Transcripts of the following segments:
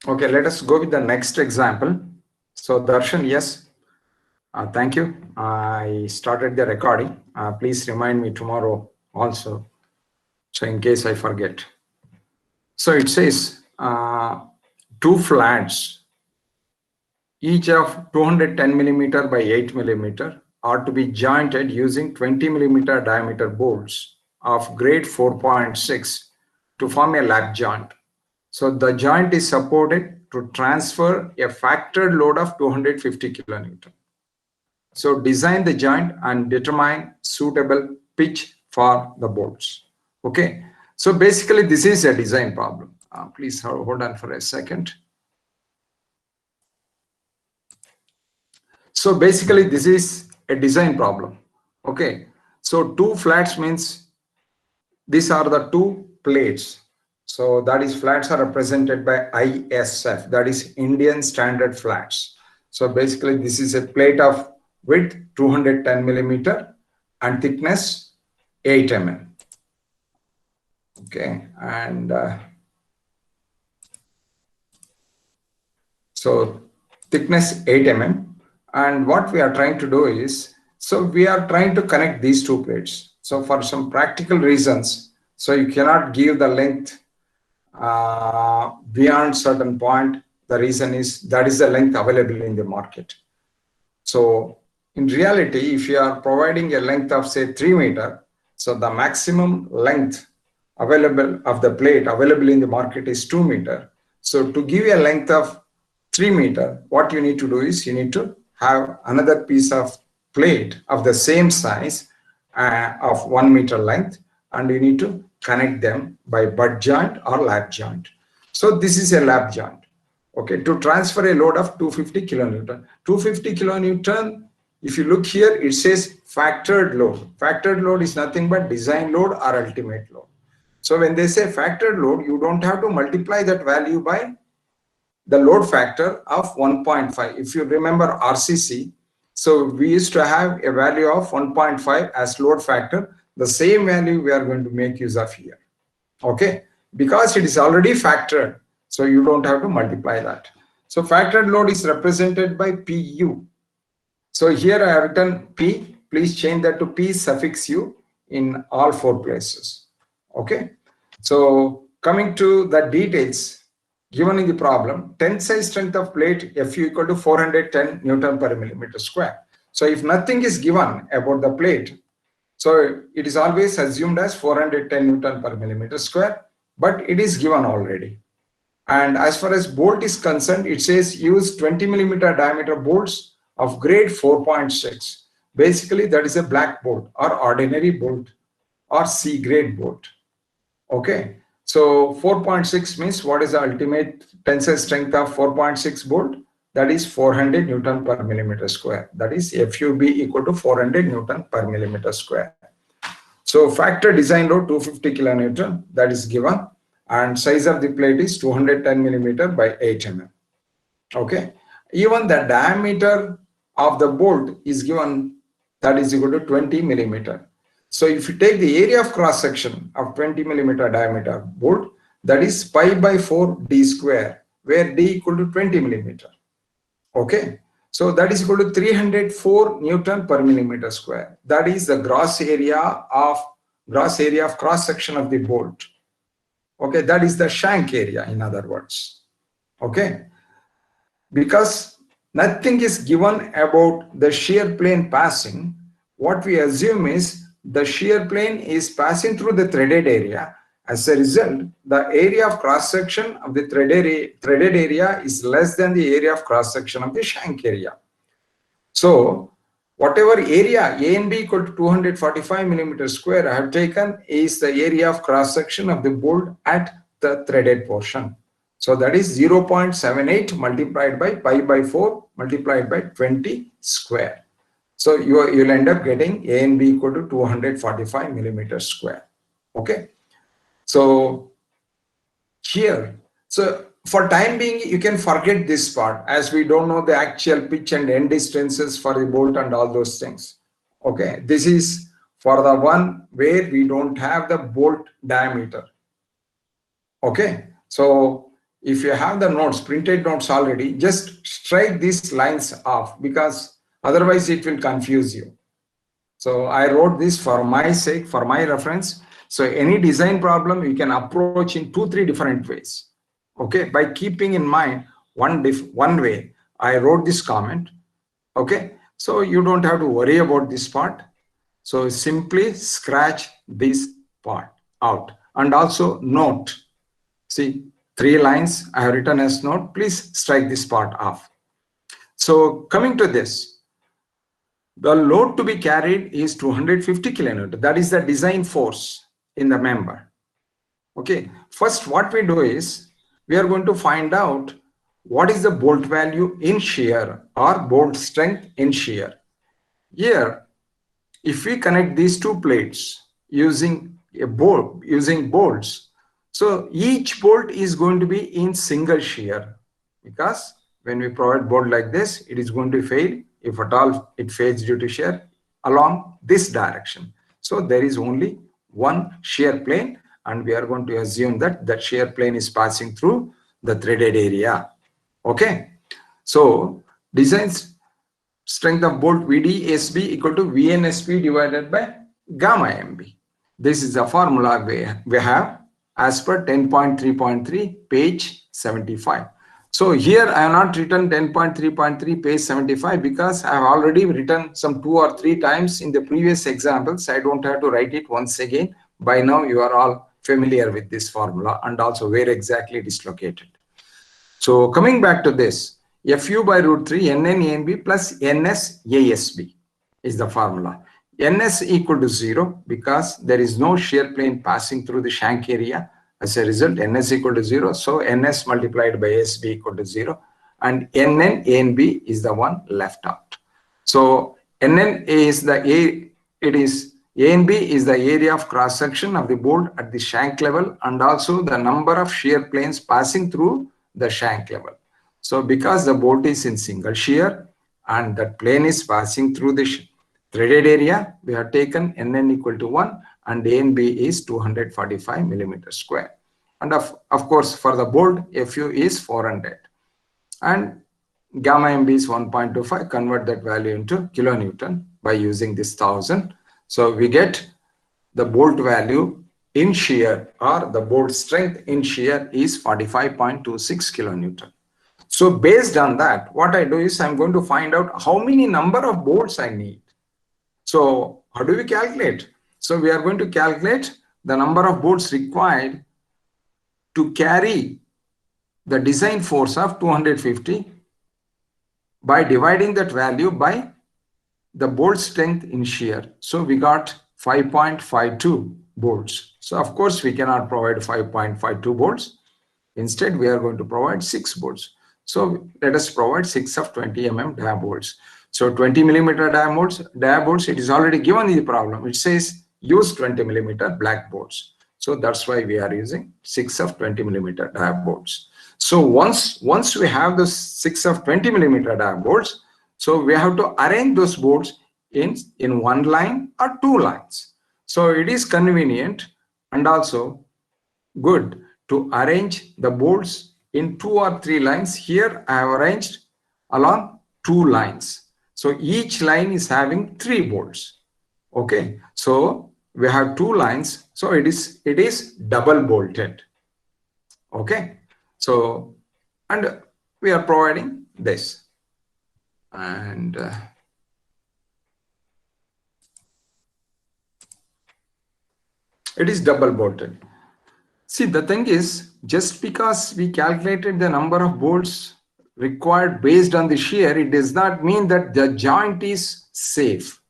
Okay, let us go with the next example. So Darshan, yes, thank you. I started the recording. Please remind me tomorrow also, so in case I forget. So it says two flats, each of 210 millimeter by 8 millimeter, are to be jointed using 20 millimeter diameter bolts of grade 4.6 to form a lap joint. So the joint is supported to transfer a factored load of 250 kilonewton. So design the joint and determine suitable pitch for the bolts. Okay. So basically this is a design problem. Please hold on for a second. So basically this is a design problem. Okay. So two flats means these are the two plates. So that is flats are represented by ISF, that is Indian Standard Flats. So basically this is a plate of width 210 millimeter and thickness 8 mm. Okay, and so thickness 8 mm. And what we are trying to do is, so we are trying to connect these two plates. So for some practical reasons, so you cannot give the length beyond certain point. The reason is that is the length available in the market. So in reality, if you are providing a length of say 3 meter, so the maximum length available of the plate available in the market is 2 meter. So to give you a length of 3 meter, what you need to do is you need to have another piece of plate of the same size of 1 meter length, and you need to connect them by butt joint or lap joint. So this is a lap joint. Okay, to transfer a load of 250 kilonewton. 250 kilonewton, if you look here, it says factored load. Factored load is nothing but design load or ultimate load. So when they say factored load, you don't have to multiply that value by the load factor of 1.5. If you remember RCC, so we used to have a value of 1.5 as load factor. The same value we are going to make use of here. Okay, because it is already factored, so you don't have to multiply that. So factored load is represented by PU. So here I have written P. Please change that to P suffix U in all four places. Okay. So coming to the details given in the problem, tensile strength of plate Fu equal to 410 Newton per millimeter square. So if nothing is given about the plate, so it is always assumed as 410 Newton per millimeter square, but it is given already. And as far as bolt is concerned, it says use 20 millimeter diameter bolts of grade 4.6. Basically, that is a black bolt or ordinary bolt or C grade bolt. Okay. So 4.6 means what is the ultimate tensile strength of 4.6 bolt? That is 400 Newton per millimeter square. That is FUB equal to 400 Newton per millimeter square. So factor design load 250 kilonewton, that is given, and size of the plate is 210 millimeter by 8 mm. Okay. Even the diameter of the bolt is given, that is equal to 20 millimeter. So if you take the area of cross section of 20 millimeter diameter bolt, that is pi by 4 d square, where d equal to 20 millimeter. Okay. So that is equal to 304 Newton per millimeter square. That is the gross area of cross section of the bolt. Okay, that is the shank area, in other words. Okay, because nothing is given about the shear plane passing, what we assume is the shear plane is passing through the threaded area. As a result, the area of cross section of the threaded area is less than the area of cross section of the shank area. So whatever area A and B equal to 245 millimeter square I have taken is the area of cross section of the bolt at the threaded portion. So that is 0.78 multiplied by pi by 4 multiplied by 20 square. So you'll end up getting A and B equal to 245 millimeters square. Okay. So here, so for time being, you can forget this part, as we don't know the actual pitch and end distances for the bolt and all those things. Okay. This is for the one where we don't have the bolt diameter. Okay. So if you have the notes, printed notes already, just strike these lines off, because otherwise it will confuse you. So I wrote this for my sake, for my reference. So any design problem you can approach in 2-3 different ways. Okay, by keeping in mind one way, I wrote this comment. Okay, so you don't have to worry about this part. So simply scratch this part out, and also note. See, 3 lines I have written as note. Please strike this part off. So coming to this, the load to be carried is 250 kilonewton. That is the design force in the member. Okay, first what we do is we are going to find out what is the bolt value in shear or bolt strength in shear. Here, if we connect these 2 plates using a bolt, using bolts, so each bolt is going to be in single shear, because when we provide bolt like this, it is going to fail, if at all it fails due to shear, along this direction. So there is only one shear plane, and we are going to assume that that shear plane is passing through the threaded area. Okay, so designs strength of bolt VDSB equal to VNSB divided by gamma MB. This is the formula we have as per 10.3.3 page 75. So here I have not written 10.3.3 page 75 because I have already written some 2 or 3 times in the previous examples. I don't have to write it once again. By now you are all familiar with this formula and also where exactly it is located. So coming back to this, Fu by root 3 Nn ANB plus Ns ASB is the formula. Ns equal to 0 because there is no shear plane passing through the shank area. As a result, Ns equal to 0. So Ns multiplied by ASB equal to 0. And Nn ANB is the one left out. So Nn is the A, it is ANB is the area of cross section of the bolt at the shank level, and also the number of shear planes passing through the shank level. So because the bolt is in single shear and that plane is passing through the threaded area, we have taken Nn equal to 1 and ANB is 245 millimeter square. And of course, for the bolt, Fu is 400 and gamma MB is 1.25. Convert that value into kilonewton by using this 1000. So we get the bolt value in shear, or the bolt strength in shear, is 45.26 kilonewton. So based on that, what I do is I'm going to find out how many number of bolts I need. So how do we calculate? So we are going to calculate the number of bolts required to carry the design force of 250 by dividing that value by the bolt strength in shear. So we got 5.52 bolts. So of course we cannot provide 5.52 bolts. Instead, we are going to provide 6 bolts. So let us provide 6 of 20 mm dia bolts. So 20 millimeter dia bolts, it is already given in the problem. It says use 20 millimeter black bolts. So that's why we are using 6 of 20 millimeter dia bolts. So once we have the 6 of 20 millimeter dia bolts, so we have to arrange those bolts in one line or 2 lines. So it is convenient and also good to arrange the bolts in 2 or 3 lines. Here I have arranged along 2 lines. So each line is having 3 bolts. Okay, so we have 2 lines. So it is double bolted. Okay, so and we are providing this, and it is double bolted. See, the thing is, just because we calculated the number of bolts required based on the shear, it does not mean that the joint is safe.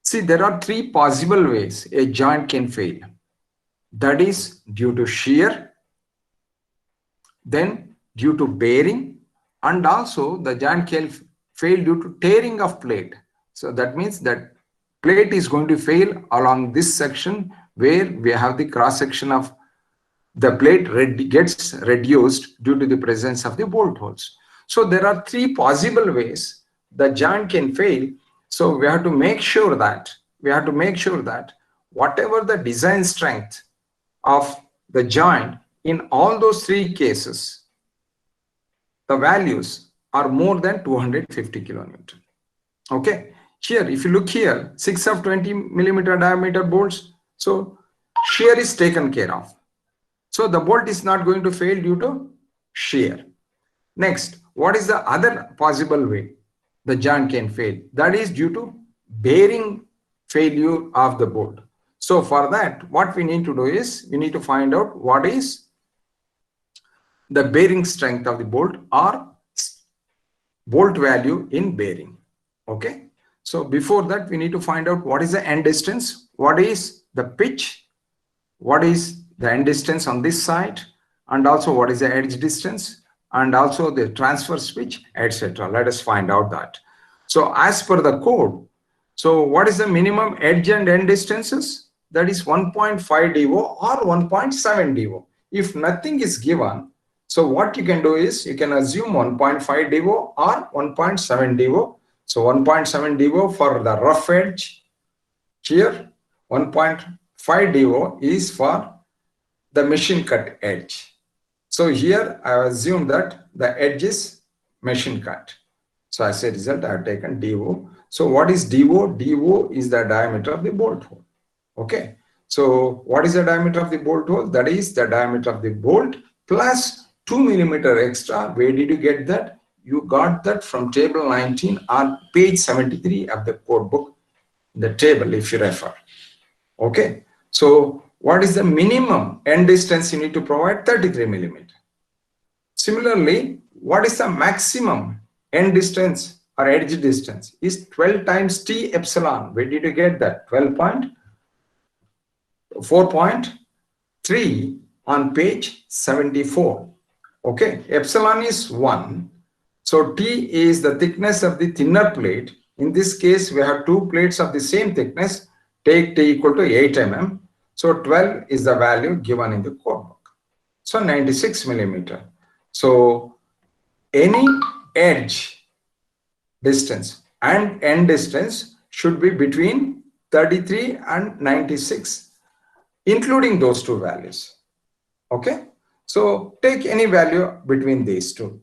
See, there are 3 possible ways a joint can fail. That is due to shear, then due to bearing, and also the joint can fail due to tearing of plate. So that means that plate is going to fail along this section where we have the cross section of the plate gets reduced due to the presence of the bolt holes. So there are 3 possible ways the joint can fail. So we have to make sure that whatever the design strength of the joint in all those three cases, the values are more than 250 kilonewton. Okay, here if you look here, 6 of 20 millimeter diameter bolts, so shear is taken care of. So the bolt is not going to fail due to shear. Next, what is the other possible way the joint can fail? That is due to bearing failure of the bolt. So for that, what we need to do is we need to find out what is the bearing strength of the bolt or bolt value in bearing. Okay. So before that, we need to find out what is the end distance, what is the pitch, what is the end distance on this side, and also what is the edge distance, and also the transverse pitch, etc. Let us find out that. So as per the code, so what is the minimum edge and end distances? That is 1.5 DO or 1.7 DO. If nothing is given, so what you can do is you can assume 1.5 DO or 1.7 DO. So 1.7 DO for the rough edge here, 1.5 DO is for the machine cut edge. So here I assume that the edge is machine cut. So as a result, I have taken DO. So what is DO? DO is the diameter of the bolt hole. Okay. So what is the diameter of the bolt hole? That is the diameter of the bolt plus 2 millimeter extra. Where did you get that? You got that from table 19 on page 73 of the code book, the table if you refer. Okay. So what is the minimum end distance you need to provide? 33 millimeter. Similarly, what is the maximum end distance or edge distance? Is 12 times T epsilon. Where did you get that? 4.3 on page 74. Okay. Epsilon is 1. So T is the thickness of the thinner plate. In this case, we have two plates of the same thickness. Take T equal to 8 mm. So 12 is the value given in the code book. So 96 millimeter. So any edge distance and end distance should be between 33 and 96, including those two values. Okay. So take any value between these two.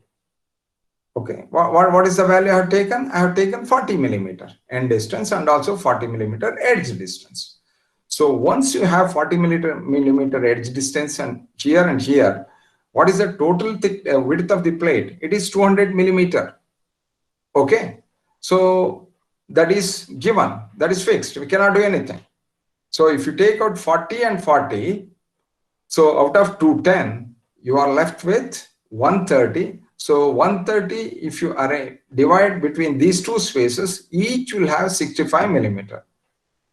Okay, what is the value I have taken? I have taken 40 millimeter end distance and also 40 millimeter edge distance. So once you have 40 millimeter edge distance and here, what is the total width of the plate? It is 200 millimeter. Okay, so that is given, that is fixed. We cannot do anything. So if you take out 40 and 40, so out of 210, you are left with 130. So 130, if you divide between these two spaces, each will have 65 millimeter.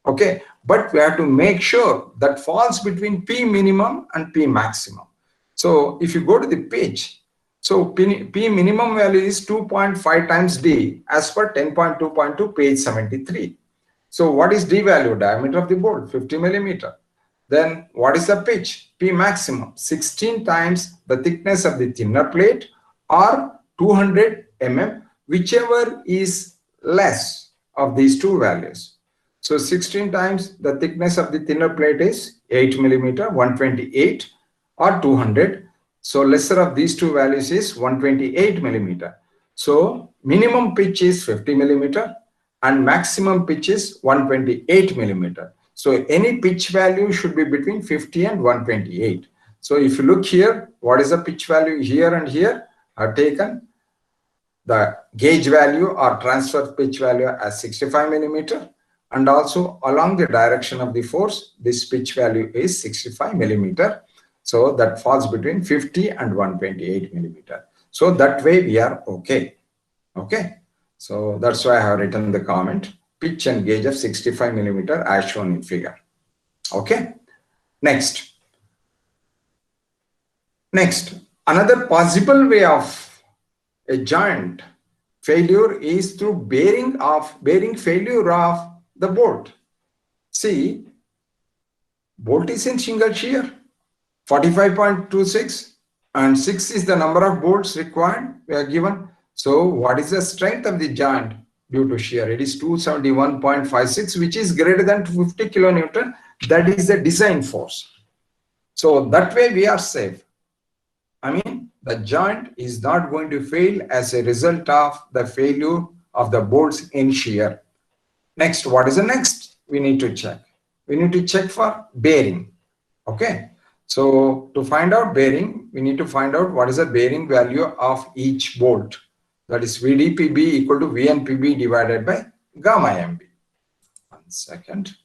Okay, but we have to make sure that falls between P minimum and P maximum. So if you go to the pitch, so P minimum value is 2.5 times D as per 10.2.2 page 73. So what is D value? Diameter of the bolt, 50 millimeter. Then what is the pitch? P maximum, 16 times the thickness of the thinner plate or 200 mm, whichever is less of these two values. So 16 times the thickness of the thinner plate is 8 millimeter, 128 or 200. So lesser of these two values is 128 millimeter. So minimum pitch is 50 millimeter and maximum pitch is 128 millimeter. So any pitch value should be between 50 and 128. So if you look here, what is the pitch value here and here? I've taken the gauge value or transfer pitch value as 65 millimeter, and also along the direction of the force, this pitch value is 65 millimeter. So that falls between 50 and 128 millimeter. So that way we are okay. Okay. So that's why I have written the comment, pitch and gauge of 65 millimeter as shown in figure. Okay. Next, another possible way of a joint failure is through bearing failure of the bolt. See, bolt is in single shear, 45.26, and 6 is the number of bolts required, we are given. So what is the strength of the joint due to shear? It is 271.56, which is greater than 250 kilonewton. That is the design force. So that way we are safe. I mean, the joint is not going to fail as a result of the failure of the bolts in shear. Next, what is the next? We need to check. We need to check for bearing. Okay. So to find out bearing, we need to find out what is the bearing value of each bolt. That is VDPB equal to VNPB divided by gamma MB. 1 second.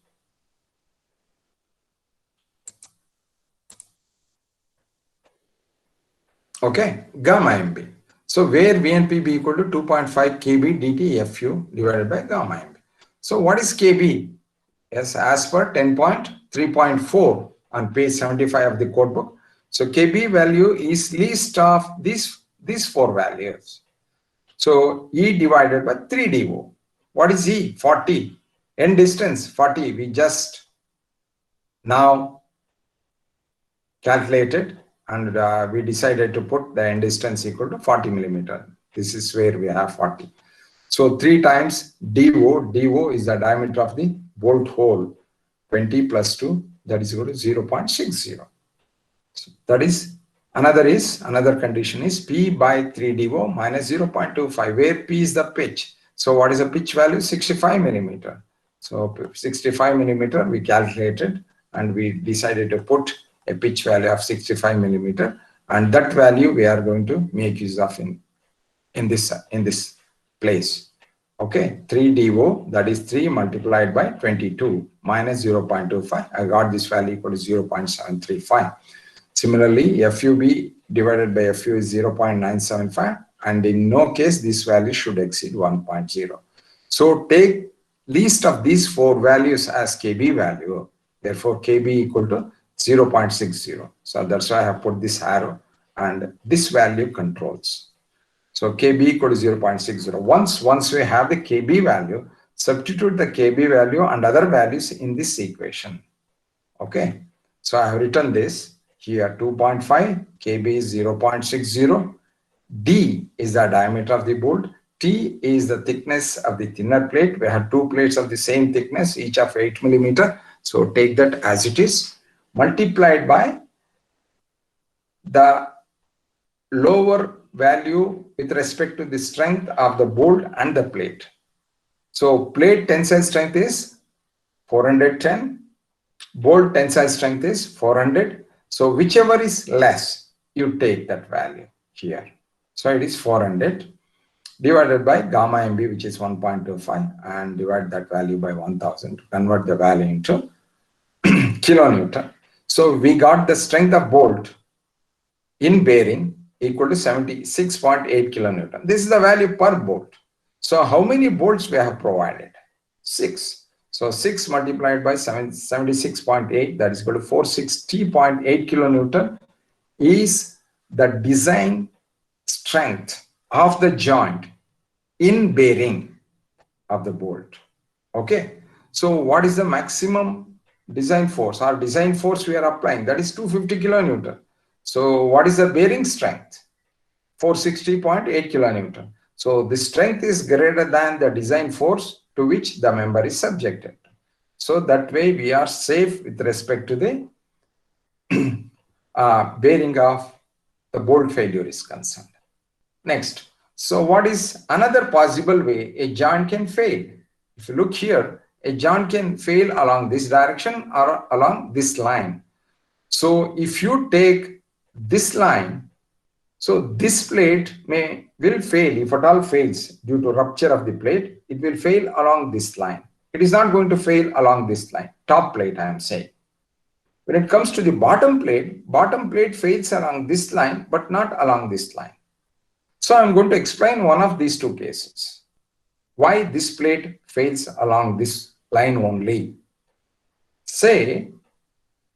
Okay, gamma MB. So where VNPB equal to 2.5 kb dt fu divided by gamma MB. So what is kb? Yes, as per 10.3.4 on page 75 of the code book. So kb value is least of these four values. So E divided by 3DO. What is E? 40. End distance 40. We just now calculated, and we decided to put the end distance equal to 40 millimeter. This is where we have 40. So 3 times DO. DO is the diameter of the bolt hole. 20 plus 2, that is equal to 0.60. So that is another condition is P by 3DO minus 0.25, where P is the pitch. So what is the pitch value? 65 millimeter. So 65 millimeter we calculated, and we decided to put a pitch value of 65 millimeter, and that value we are going to make use of in this place. Okay, 3DO, that is 3 multiplied by 22 minus 0.25. I got this value equal to 0.735. Similarly, FUB divided by FU is 0.975, and in no case this value should exceed 1.0. So take least of these four values as KB value. Therefore, KB equal to 0.60. So that's why I have put this arrow, and this value controls. So KB equal to 0.60. Once we have the KB value, substitute the KB value and other values in this equation. Okay. So I have written this here. 2.5, KB is 0.60. D is the diameter of the bolt. T is the thickness of the thinner plate. We have two plates of the same thickness, each of 8 millimeter. So take that as it is, multiplied by the lower value with respect to the strength of the bolt and the plate. So plate tensile strength is 410, bolt tensile strength is 400. So whichever is less, you take that value here. So it is 400 divided by gamma MB, which is 1.25, and divide that value by 1000 to convert the value into kilonewton. So we got the strength of bolt in bearing equal to 76.8 kilonewton. This is the value per bolt. So how many bolts we have provided? 6. So 6 multiplied by 76.8, that is equal to 460.8 kilonewton is the design strength of the joint in bearing of the bolt. Okay. So what is the maximum design force? Our design force we are applying, that is 250 kilonewton. So what is the bearing strength? 460.8 kilonewton. So the strength is greater than the design force to which the member is subjected. So that way we are safe with respect to the bearing of the bolt failure is concerned. Next, so what is another possible way a joint can fail? If you look here, a joint can fail along this direction or along this line. So if you take this line, so this plate will fail. If at all fails due to rupture of the plate, it will fail along this line. It is not going to fail along this line, top plate I am saying. When it comes to the bottom plate fails along this line, but not along this line. So I'm going to explain one of these two cases. Why this plate fails along this line only. Say,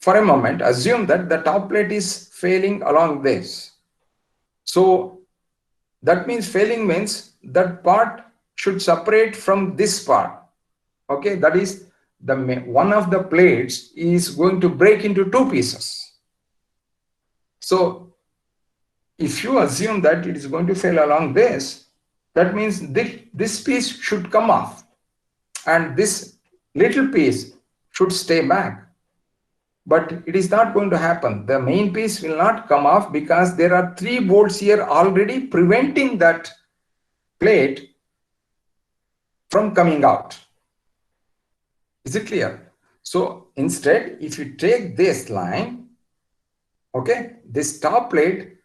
for a moment, assume that the top plate is failing along this. So that means failing means that part should separate from this part. Okay, that is one of the plates is going to break into two pieces. So if you assume that it is going to fail along this, that means this piece should come off and this little piece should stay back. but it is not going to happen. The main piece will not come off because there are 3 bolts here already preventing that plate from coming out. Is it clear? So instead, if you take this line, okay, this top plate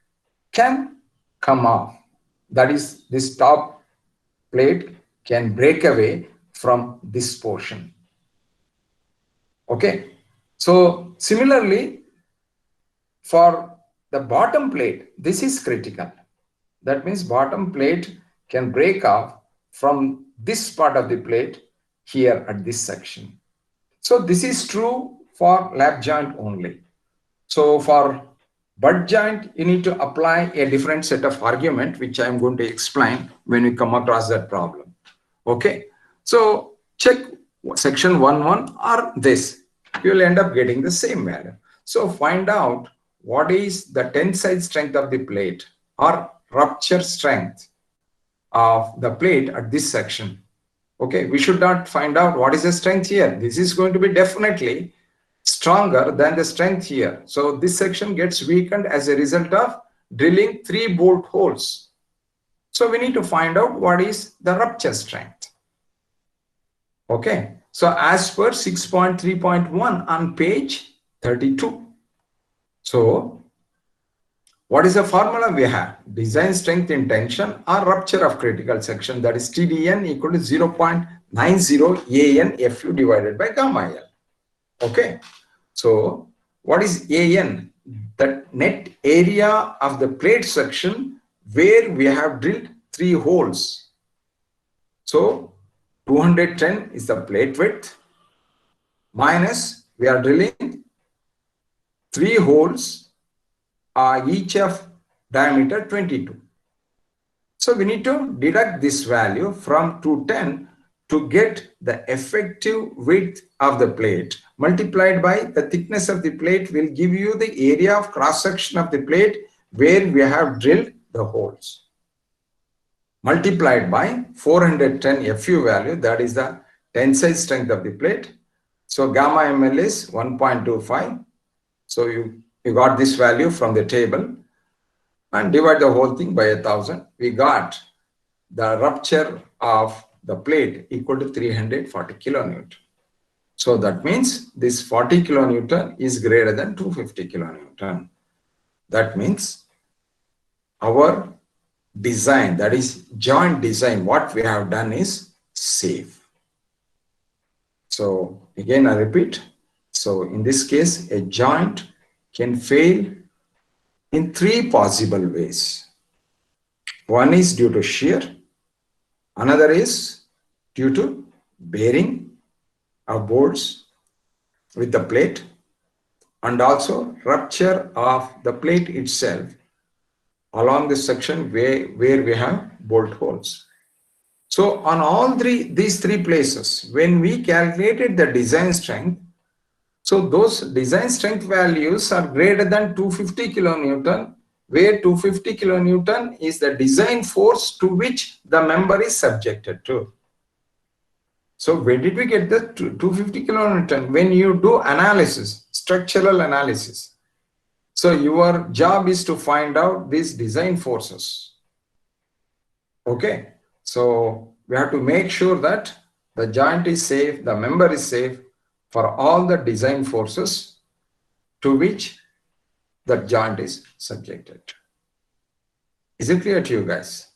can come off. That is, this top plate can break away from this portion. Okay. So similarly, for the bottom plate, this is critical. That means bottom plate can break off from this part of the plate here at this section. So this is true for lap joint only. So for butt joint, you need to apply a different set of argument, which I'm going to explain when we come across that problem. Okay. So check section 1.1 or this. You will end up getting the same value. So find out what is the tensile strength of the plate or rupture strength of the plate at this section. Okay, we should not find out what is the strength here. This is going to be definitely stronger than the strength here. So this section gets weakened as a result of drilling 3 bolt holes. So we need to find out what is the rupture strength. Okay, so as per 6.3.1 on page 32. So what is the formula we have? Design strength in tension or rupture of critical section, that is TDN equal to 0.90 AN FU divided by gamma L. Okay. So what is AN? The net area of the plate section where we have drilled 3 holes. So 210 is the plate width minus we are drilling 3 holes each of diameter 22. So we need to deduct this value from 210 to get the effective width of the plate multiplied by the thickness of the plate will give you the area of cross section of the plate where we have drilled the holes multiplied by 410 FU value, that is the tensile strength of the plate. So gamma ml is 1.25. So you got this value from the table and divide the whole thing by 1000. We got the rupture of the plate equal to 340 kilonewton. So that means this 40 kilonewton is greater than 250 kilonewton. That means our design, that is joint design, what we have done is safe. So again, I repeat. So in this case, a joint can fail in 3 possible ways. One is due to shear, another is due to bearing of bolts with the plate, and also rupture of the plate itself along the section where we have bolt holes. So on all these three places, when we calculated the design strength, so those design strength values are greater than 250 kilonewton, where 250 kilonewton is the design force to which the member is subjected to. So where did we get the 250 kilonewton? When you do analysis, structural analysis. So your job is to find out these design forces. Okay. So we have to make sure that the joint is safe, the member is safe for all the design forces to which the joint is subjected. Is it clear to you guys?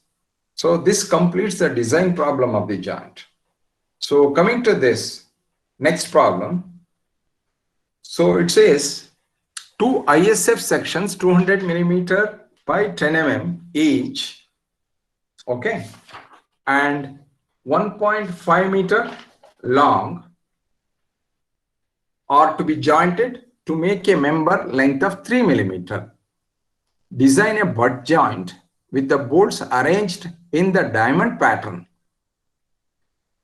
So this completes the design problem of the joint. So coming to this next problem. So it says 2 ISF sections 200 millimeter by 10 mm each. Okay. And 1.5 meter long are to be jointed to make a member length of 3 millimeter. Design a butt joint with the bolts arranged in the diamond pattern.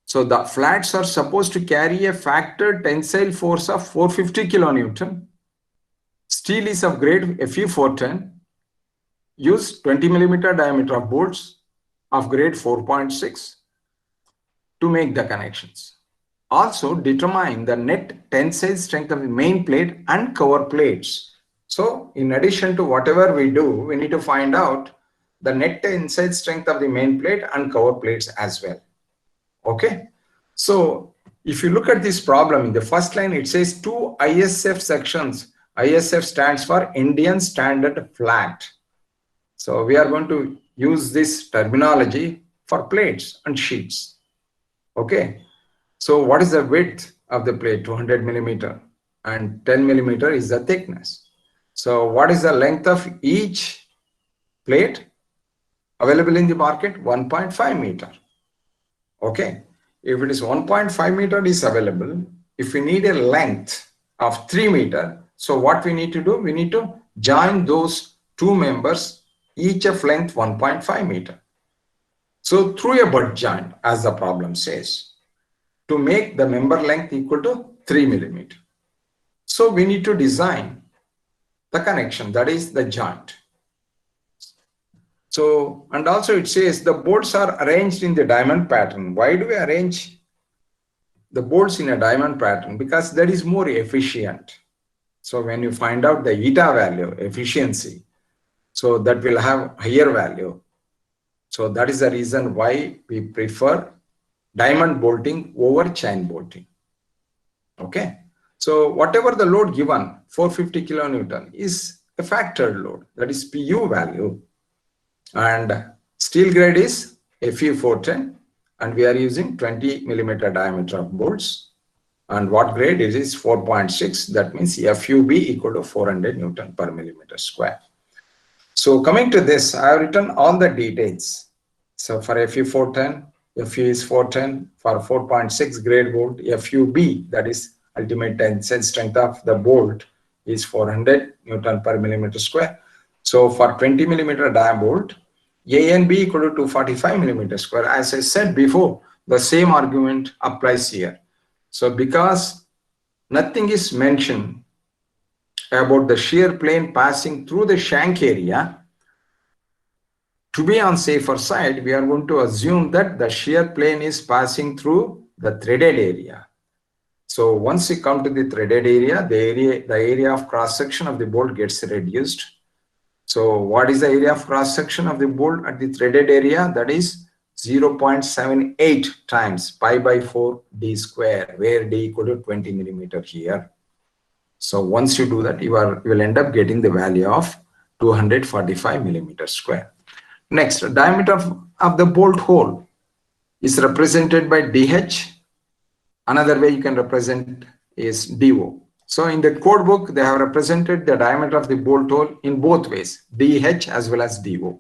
So the flats are supposed to carry a factor tensile force of 450 kilonewton. Steel is of grade Fe410. Use 20 millimeter diameter of bolts of grade 4.6 to make the connections. also determine the net tensile strength of the main plate and cover plates. So in addition to whatever we do, we need to find out the net tensile strength of the main plate and cover plates as well. Okay. So if you look at this problem in the first line, it says two ISF sections. ISF stands for Indian Standard Flat. So we are going to use this terminology for plates and sheets. Okay. So what is the width of the plate? 200 millimeter, and 10 millimeter is the thickness. So what is the length of each plate available in the market? 1.5 meter. Okay. If it is 1.5 meter is available, if we need a length of 3 meter, so what we need to do? We need to join those two members, each of length 1.5 meter. So through a butt joint, as the problem says, to make the member length equal to 3 millimeter. So we need to design the connection, that is the joint. So, and also it says the bolts are arranged in the diamond pattern. Why do we arrange the bolts in a diamond pattern? Because that is more efficient. So when you find out the eta value, efficiency, so that will have higher value. So that is the reason why we prefer diamond bolting over chain bolting. Okay. So whatever the load given, 450 kilonewton, is a factored load, that is PU value. And steel grade is Fe410, and we are using 20 millimeter diameter of bolts. And what grade it is? 4.6. That means FUB equal to 400 Newton per millimeter square. So coming to this, I have written all the details. So for Fe410, Fu is 410. For 4.6 grade bolt, FUB, that is ultimate tensile strength of the bolt, is 400 Newton per millimeter square. So for 20 millimeter dia bolt, A and B equal to 245 millimeter square. As I said before, the same argument applies here. So because nothing is mentioned about the shear plane passing through the shank area, to be on safer side, we are going to assume that the shear plane is passing through the threaded area. So once you come to the threaded area, the area of cross section of the bolt gets reduced. So what is the area of cross section of the bolt at the threaded area? That is 0.78 times pi by 4 d square, where d equal to 20 millimeter here. So once you do that, you will end up getting the value of 245 millimeter square. Next, diameter of the bolt hole is represented by DH. Another way you can represent is DO. So in the code book, they have represented the diameter of the bolt hole in both ways, DH as well as DO.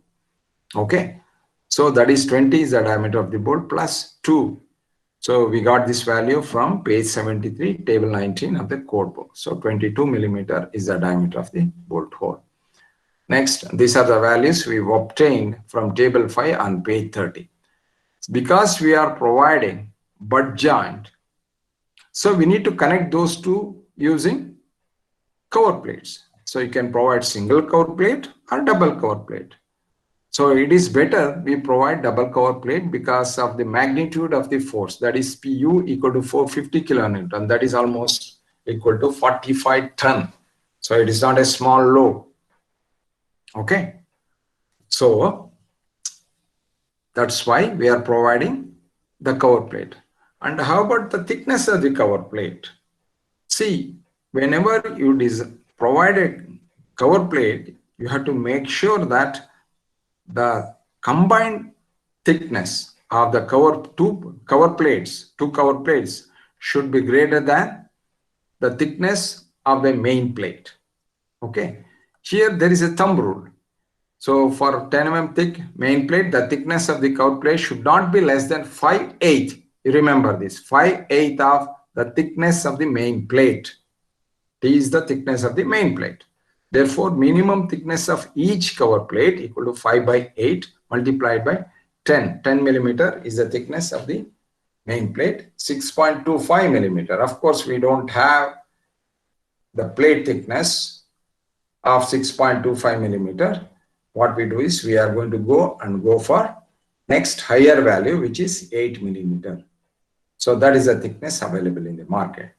Okay. So that is 20 is the diameter of the bolt plus 2. So we got this value from page 73, table 19 of the code book. So 22 millimeter is the diameter of the bolt hole. Next, these are the values we've obtained from table 5 on page 30. Because we are providing butt joint, so we need to connect those two using cover plates. So you can provide single cover plate or double cover plate. So it is better we provide double cover plate because of the magnitude of the force, that is PU equal to 450 kilonewton, that is almost equal to 45 ton. So it is not a small load. Okay. So that's why we are providing the cover plate. And how about the thickness of the cover plate? See, whenever you provide a cover plate, you have to make sure that the combined thickness of the two cover plates should be greater than the thickness of the main plate. Okay. Here there is a thumb rule. So for 10 mm thick main plate, the thickness of the cover plate should not be less than 5/8. You remember this, 5/8 of the thickness of the main plate. T is the thickness of the main plate. Therefore, minimum thickness of each cover plate equal to 5/8 multiplied by 10. 10 millimeter is the thickness of the main plate. 6.25 millimeter. Of course, we don't have the plate thickness of 6.25 millimeter. What we do is we are going to go for next higher value, which is 8 millimeter. So that is the thickness available in the market.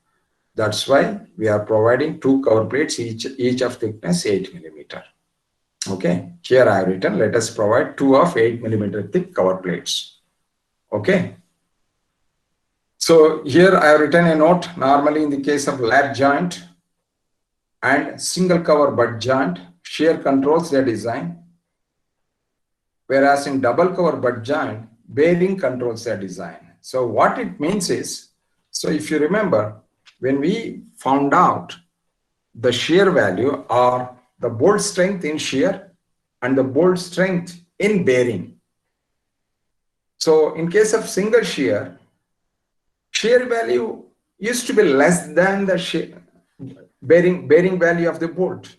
That's why we are providing 2 cover plates, each of thickness 8 millimeter. Okay, here I have written, let us provide 2 of 8 millimeter thick cover plates. Okay. So here I have written a note. Normally in the case of lap joint and single cover butt joint, shear controls the design, whereas in double cover butt joint, bearing controls the design. So what it means is, so if you remember, when we found out the shear value or the bolt strength in shear and the bolt strength in bearing. So in case of single shear value used to be less than the bearing value of the bolt.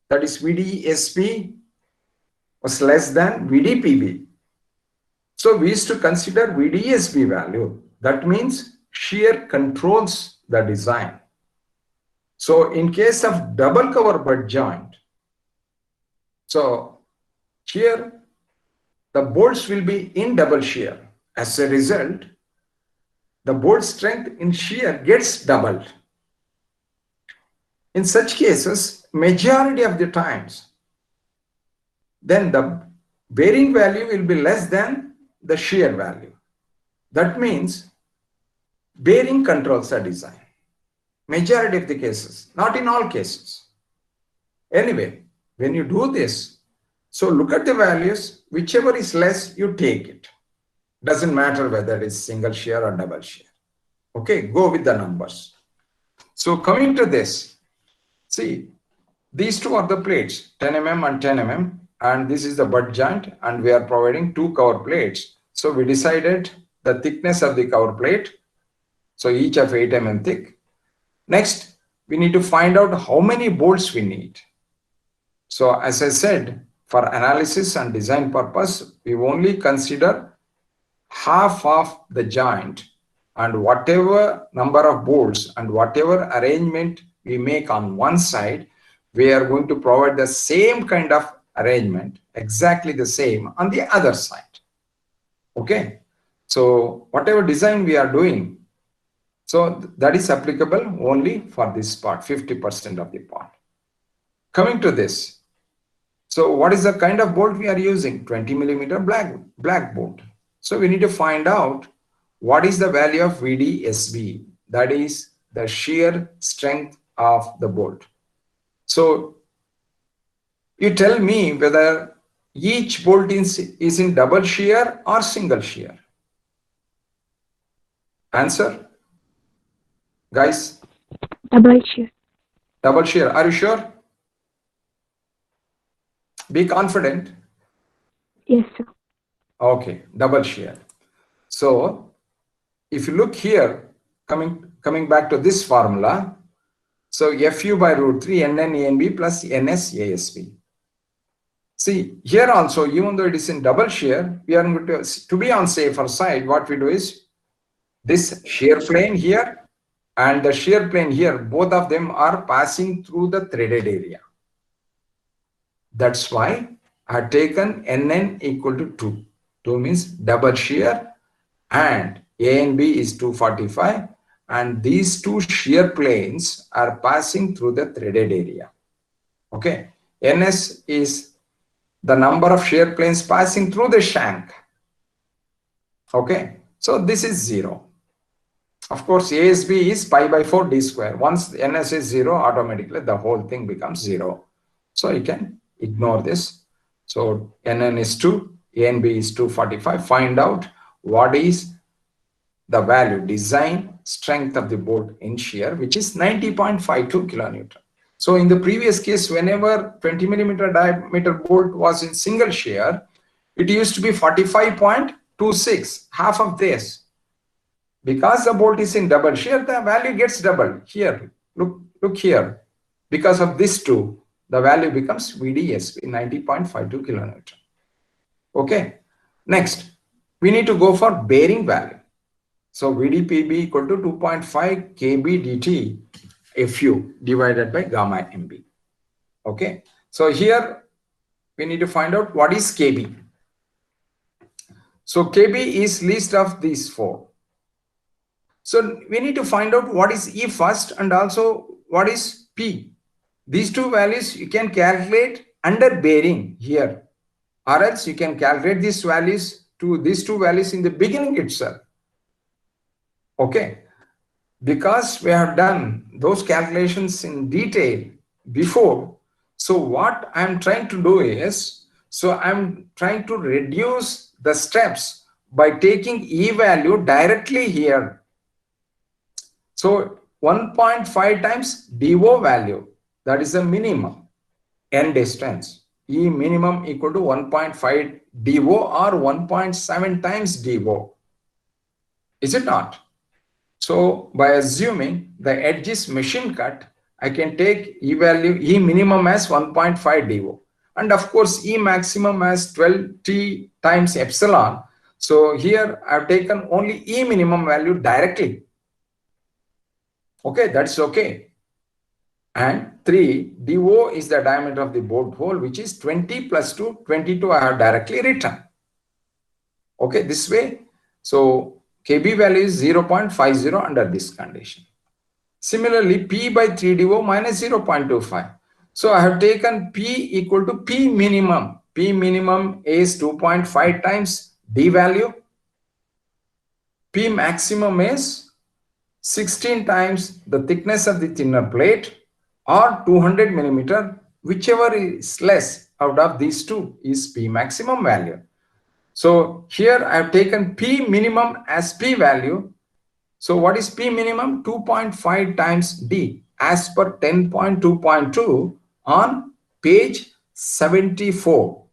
That is VDSP was less than VDPB. So we used to consider VDSP value. That means shear controls the design. So in case of double cover butt joint, so here the bolts will be in double shear. As a result, the bolt strength in shear gets doubled. In such cases, majority of the times, then the bearing value will be less than the shear value. That means bearing controls the design. Majority of the cases, not in all cases. Anyway, when you do this, so look at the values, whichever is less, you take it. Doesn't matter whether it is single shear or double shear. Okay, go with the numbers. So coming to this, see, these two are the plates, 10 mm and 10 mm, and this is the butt joint, and we are providing 2 cover plates. So we decided the thickness of the cover plate, so each of 8 mm thick. Next, we need to find out how many bolts we need. So as I said, for analysis and design purpose, we only consider half of the joint, and whatever number of bolts and whatever arrangement we make on one side, we are going to provide the same kind of arrangement, exactly the same on the other side. Okay, so whatever design we are doing, so that is applicable only for this part, 50% of the part. Coming to this, so what is the kind of bolt we are using? 20 millimeter black bolt. So we need to find out what is the value of VDSB, that is the shear strength of the bolt. So you tell me whether each bolt is in double shear or single shear. Answer, guys? Double shear. Double shear. Are you sure? Be confident. Yes, sir. Okay, double shear. So if you look here, coming back to this formula, so FU by root 3 NN ANB plus NS ASB. See, here also, even though it is in double shear, we are going to be on safer side, what we do is, this shear plane here and the shear plane here, both of them are passing through the threaded area. That's why I have taken NN equal to 2. 2 means double shear, and A and B is 245, and these two shear planes are passing through the threaded area. Okay, NS is the number of shear planes passing through the shank. Okay, so this is 0. Of course, ASB is pi by 4 d square. Once NS is 0, automatically the whole thing becomes 0. So you can ignore this. So NN is 2, A and B is 245. Find out what is the value, design strength of the bolt in shear, which is 90.52 kilonewton. So in the previous case, whenever 20 millimeter diameter bolt was in single shear, it used to be 45.26, half of this. Because the bolt is in double shear, the value gets doubled. Here, look here. Because of this two, the value becomes VDSB, 90.52 kilonewton. Okay. Next, we need to go for bearing value. So VDPB equal to 2.5 kb dt Fu divided by gamma MB. Okay. So here we need to find out what is kb. So kb is least of these four. So we need to find out what is E first and also what is P. These two values you can calculate under bearing here, or else you can calculate these values to these two values in the beginning itself. Okay, because we have done those calculations in detail before. So what I'm trying to do is, so I'm trying to reduce the steps by taking E value directly here. So 1.5 times DO value, that is the minimum end distance. E minimum equal to 1.5 DO or 1.7 times DO. Is it not? So by assuming the edge is machine cut, I can take E value, E minimum as 1.5 DO. And of course, E maximum as 12T times epsilon. So here I've taken only E minimum value directly. Okay, that's okay. And 3, DO is the diameter of the bolt hole, which is 20 plus 2, 22 I have directly written. Okay, this way. So KB value is 0.50 under this condition. Similarly, P by 3DO minus 0.25. So I have taken P equal to P minimum. P minimum is 2.5 times D value. P maximum is 16 times the thickness of the thinner plate, or 200 millimeter, whichever is less out of these two is P maximum value. So here I have taken P minimum as P value. So what is P minimum? 2.5 times D as per 10.2.2 on page 74.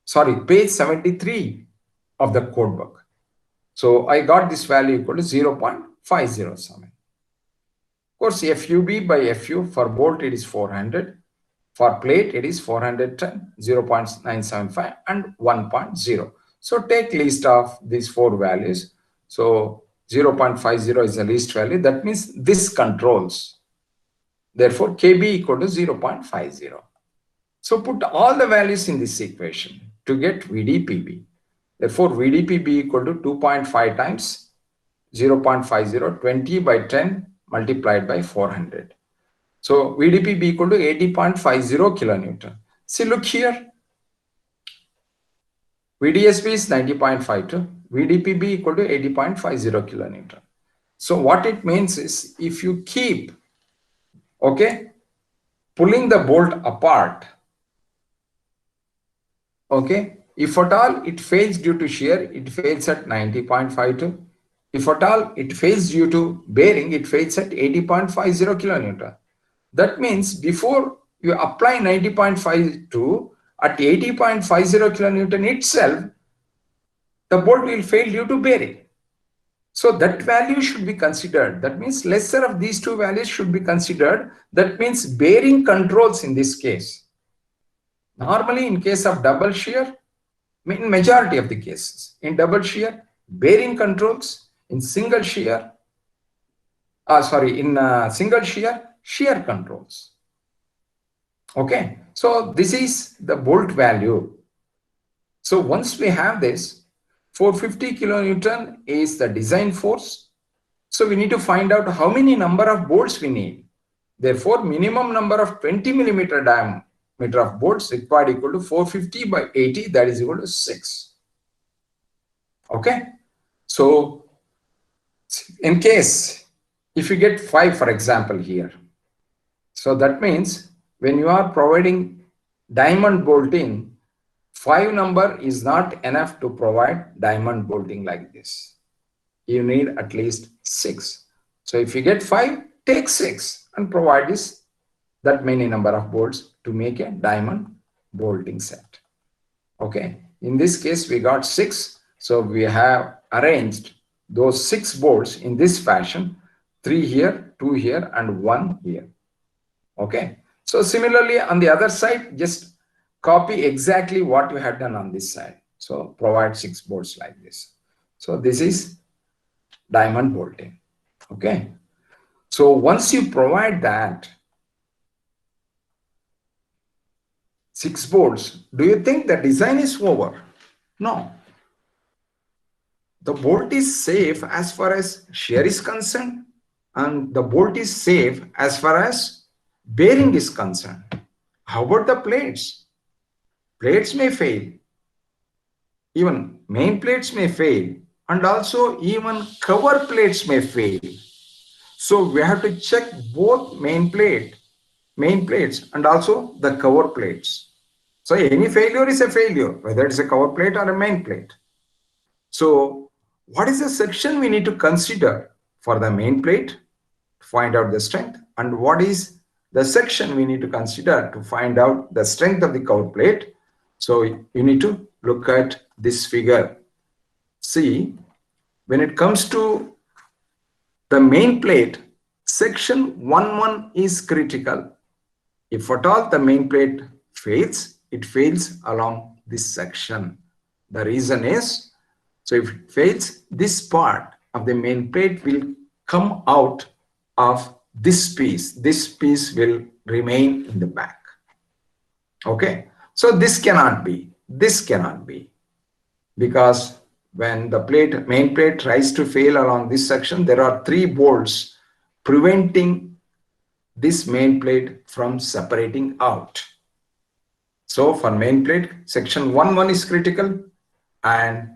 Sorry, page 73 of the code book. So I got this value equal to 0.507. Of course, FUB by FU for bolt it is 400. For plate it is 410, 0.975 and 1.0. So take least of these four values. So 0.50 is the least value. That means this controls. Therefore, KB equal to 0.50. So put all the values in this equation to get VDPB. Therefore, VDPB equal to 2.5 times 0.50, 20 by 10 multiplied by 400. So VDPB equal to 80.50 kilonewton. See, look here. VDSB is 90.52. VDPB equal to 80.50 kilonewton. So what it means is, if you keep, okay, pulling the bolt apart, okay, if at all it fails due to shear, it fails at 90.52. If at all it fails due to bearing, it fails at 80.50 kilonewton. That means before you apply 90.52, at 80.50 kilonewton itself, the bolt will fail due to bearing. So that value should be considered. That means lesser of these two values should be considered. That means bearing controls in this case. Normally in case of double shear, in majority of the cases, in double shear, bearing controls. In single shear, single shear, shear controls. Okay, so this is the bolt value. So once we have this, 450 kilonewton is the design force. So we need to find out how many number of bolts we need. Therefore, minimum number of 20 millimeter diameter of bolts required equal to 450 by 80, that is equal to 6. Okay, so in case if you get 5, for example, here, so that means when you are providing diamond bolting, 5 number is not enough to provide diamond bolting like this. You need at least 6. So if you get 5, take 6 and provide that many number of bolts to make a diamond bolting set. Okay, in this case we got 6. So we have arranged those 6 bolts in this fashion, 3 here, 2 here and 1 here. Okay, so similarly on the other side, just copy exactly what you have done on this side. So provide 6 bolts like this. So this is diamond bolting. Okay, so once you provide that 6 bolts, do you think the design is over? No. the bolt is safe as far as shear is concerned, and the bolt is safe as far as bearing is concerned. How about the plates? Plates may fail, even main plates may fail, and also even cover plates may fail. So we have to check both main plates and also the cover plates. So any failure is a failure, whether it's a cover plate or a main plate. So what is the section we need to consider for the main plate to find out the strength, and what is the section we need to consider to find out the strength of the cover plate? So you need to look at this figure. See, when it comes to the main plate, section 1-1 is critical. If at all the main plate fails, it fails along this section. The reason is, so if it fails, this part of the main plate will come out of this piece. This piece will remain in the back. Okay, so this cannot be, because when the main plate tries to fail along this section, there are 3 bolts preventing this main plate from separating out. So for main plate, section 1-1 is critical, and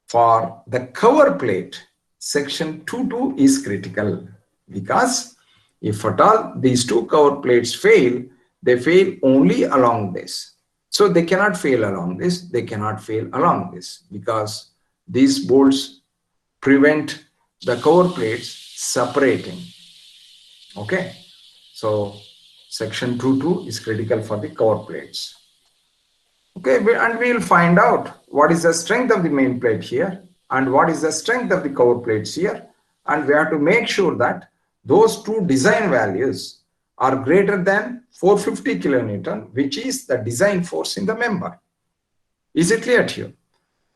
for the cover plate, section 2-2 is critical, because if at all these 2 cover plates fail, they fail only along this. So they cannot fail along this, they cannot fail along this, because these bolts prevent the cover plates separating. Okay, so section 2-2 is critical for the cover plates. Okay, and we will find out what is the strength of the main plate here and what is the strength of the cover plates here, and we have to make sure that those 2 design values are greater than 450 kilonewton, which is the design force in the member. Is it clear to you?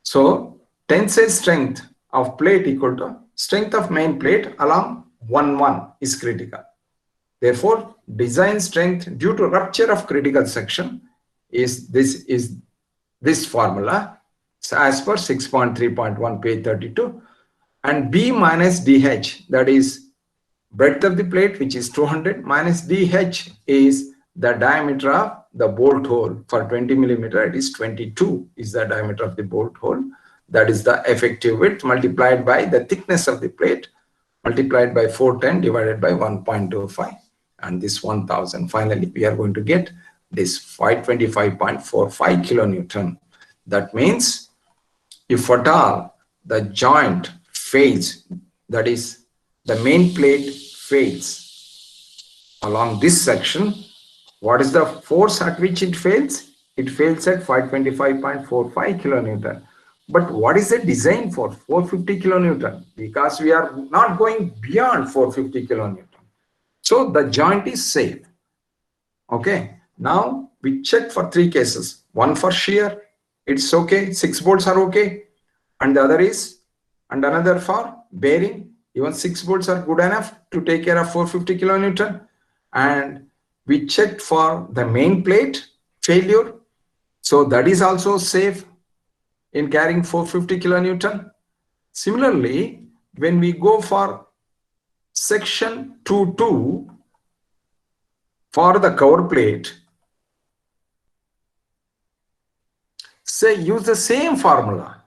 So tensile strength of plate equal to strength of main plate along 1-1 is critical. Therefore, design strength due to rupture of critical section is this formula, so as per 6.3.1 page 32, and B minus DH, that is breadth of the plate, which is 200, minus DH is the diameter of the bolt hole. For 20 millimeter, it is 22 is the diameter of the bolt hole. That is the effective width multiplied by the thickness of the plate multiplied by 410 divided by 1.25, and this 1000. Finally, we are going to get this 525.45 kilonewton. That means if at all the joint fails, that is the main plate fails along this section, what is the force at which it fails? It fails at 525.45 kilonewton. But what is the design for 450 kilonewton? Because we are not going beyond 450 kilonewton. So the joint is safe. Okay. Now we check for 3 cases. One for shear, it's okay, 6 bolts are okay, and the other is, and another for bearing, even 6 bolts are good enough to take care of 450 kilonewton. And we checked for the main plate failure, so that is also safe in carrying 450 kilonewton. Similarly, when we go for section 2-2 for the cover plate, say use the same formula.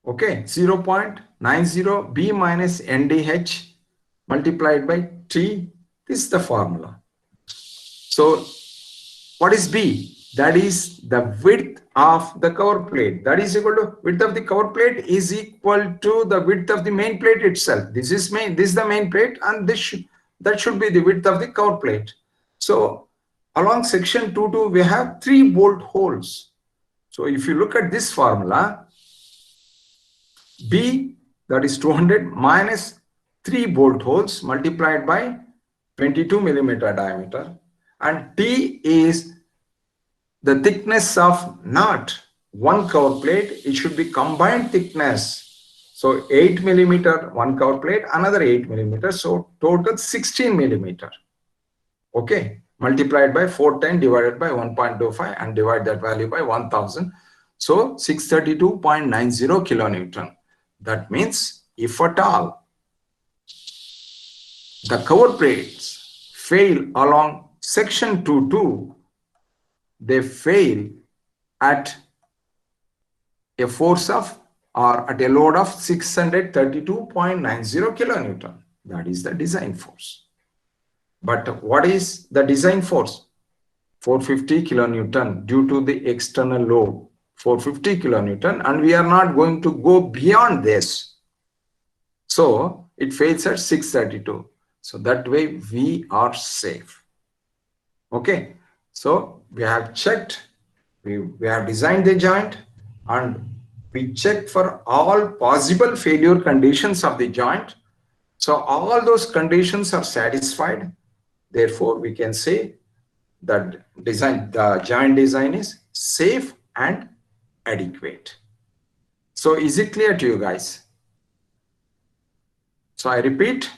Okay, 0.90 B minus NDH multiplied by T. This is the formula. So what is B? That is the width of the cover plate. That is equal to width of the cover plate is equal to the width of the main plate itself. This is the main plate, and that should be the width of the cover plate. So along section 2-2 we have 3 bolt holes. So if you look at this formula, B, that is 200 minus 3 bolt holes multiplied by 22 millimeter diameter, and T is the thickness of not one cover plate, it should be combined thickness. So 8 millimeter one cover plate, another 8 millimeter, so total 16 millimeter. Okay, multiplied by 410 divided by 1.25 and divide that value by 1000. So 632.90 kilonewton. That means if at all the cover plates fail along section 2.2, they fail at a force of or at a load of 632.90 kilonewton. That is the design force. But what is the design force? 450 kilonewton due to the external load, 450 kilonewton, and we are not going to go beyond this. So it fails at 632. So that way we are safe. Okay. So we have checked, we have designed the joint, and we checked for all possible failure conditions of the joint. So all those conditions are satisfied. Therefore, we can say that the joint design is safe and adequate. So is it clear to you guys? So I repeat,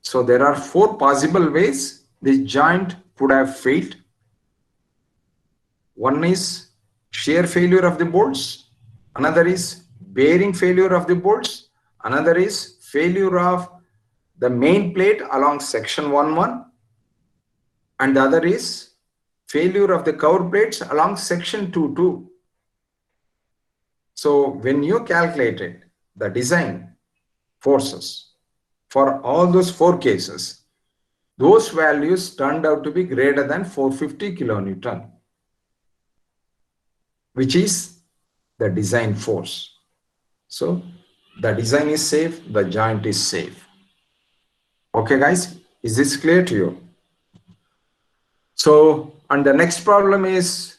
so there are 4 possible ways this joint could have failed. One is shear failure of the bolts, another is bearing failure of the bolts, another is failure of the main plate along section 1.1, and the other is failure of the cover plates along section 2.2. So when you calculated the design forces for all those 4 cases, those values turned out to be greater than 450 kilonewton, which is the design force. So the design is safe, the joint is safe. Okay guys, is this clear to you? So, and the next problem is,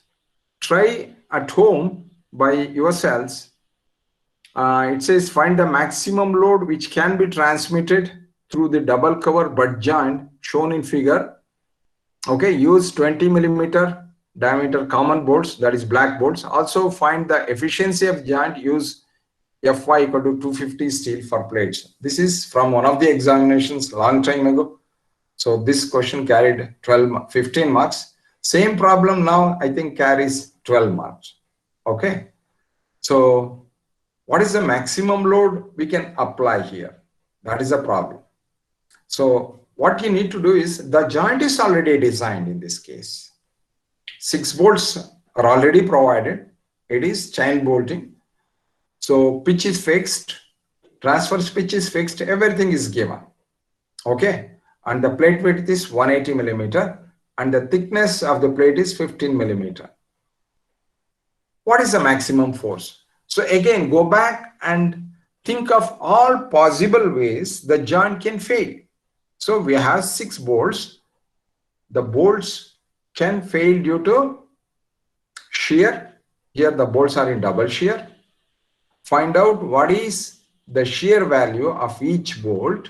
try at home by yourselves. It says find the maximum load which can be transmitted through the double cover butt joint shown in figure. Okay, use 20 millimeter diameter common bolts, that is black bolts. Also find the efficiency of joint, use Fy equal to 250 steel for plates. This is from one of the examinations long time ago. So this question carried 15 marks. Same problem now I think carries 12 marks. Okay. So what is the maximum load we can apply here? That is a problem. So what you need to do is, the joint is already designed in this case. 6 bolts are already provided. It is chain bolting. So pitch is fixed, transverse pitch is fixed, everything is given. Okay. And the plate width is 180 millimeter and the thickness of the plate is 15 millimeter. What is the maximum force? So again, go back and think of all possible ways the joint can fail. So we have 6 bolts. The bolts can fail due to shear. Here the bolts are in double shear. Find out what is the shear value of each bolt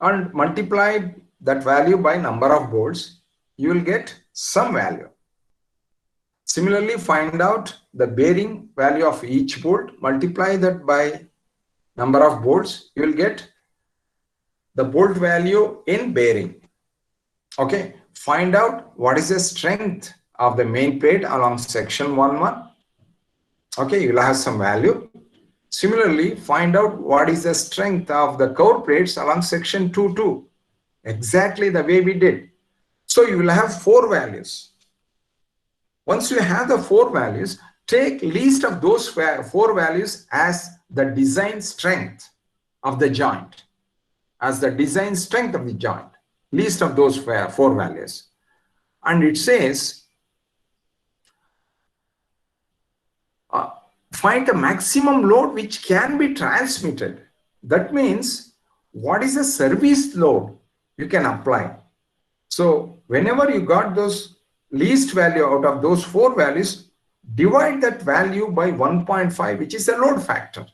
and multiply that value by number of bolts. You will get some value. Similarly, find out the bearing value of each bolt, multiply that by number of bolts. You will get the bolt value in bearing. Okay, find out what is the strength of the main plate along section 1.1. Okay, you will have some value. Similarly, find out what is the strength of the cover plates along section 2.2. Exactly the way we did. So you will have 4 values. Once you have the 4 values, take least of those 4 values as the design strength of the joint. As the design strength of the joint. Least of those 4 values. And it says, find the maximum load which can be transmitted. That means, what is the service load you can apply? So whenever you got those least value out of those 4 values, divide that value by 1.5, which is the load factor.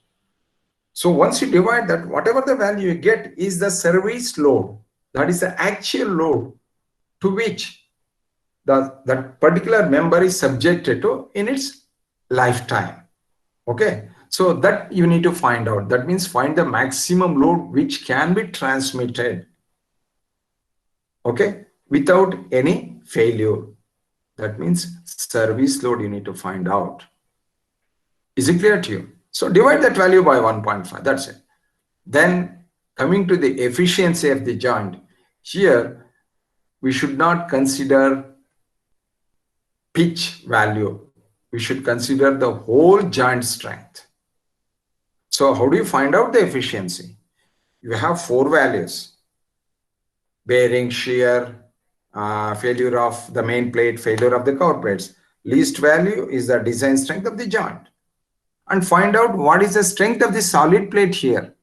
So once you divide that, whatever the value you get is the service load. That is the actual load to which that particular member is subjected to in its lifetime. Okay, so that you need to find out. That means find the maximum load which can be transmitted. Okay, without any failure. That means service load you need to find out. Is it clear to you? So divide that value by 1.5. That's it. Then coming to the efficiency of the joint, here we should not consider pitch value. We should consider the whole joint strength. So how do you find out the efficiency? You have 4 values: bearing, shear, failure of the main plate, failure of the cover plates. Least value is the design strength of the joint. And find out what is the strength of the solid plate here.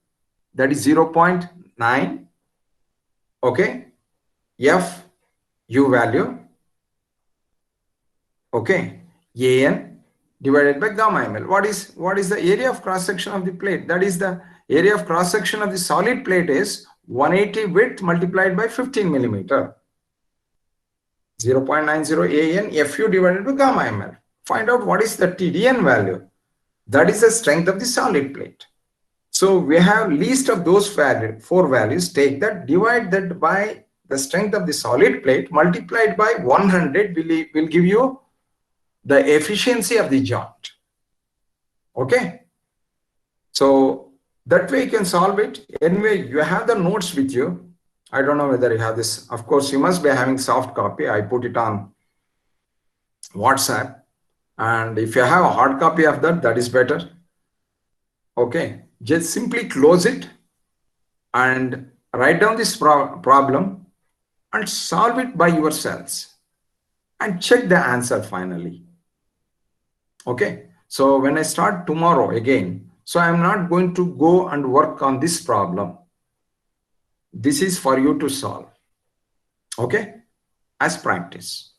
That is 0.9. Okay. F U value. Okay. AN divided by gamma ml. What is the area of cross section of the plate? That is the area of cross section of the solid plate is 180 width multiplied by 15 millimeter. 0.90 AN FU divided by gamma ml. Find out what is the TDN value. That is the strength of the solid plate. So we have least of those 4 values. Take that, divide that by the strength of the solid plate, multiplied by 100 will give you the efficiency of the joint. Okay. So that way you can solve it. Anyway, you have the notes with you. I don't know whether you have this. Of course, you must be having soft copy. I put it on WhatsApp. And if you have a hard copy of that, that is better. Okay. Just simply close it and write down this problem and solve it by yourselves and check the answer finally. Okay. So when I start tomorrow again, so I'm not going to go and work on this problem. This is for you to solve. Okay. As practice.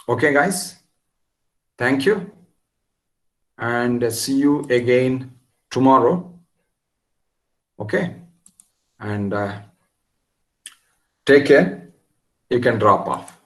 Okay, guys. Thank you. And see you again tomorrow. Okay. And take care. You can drop off.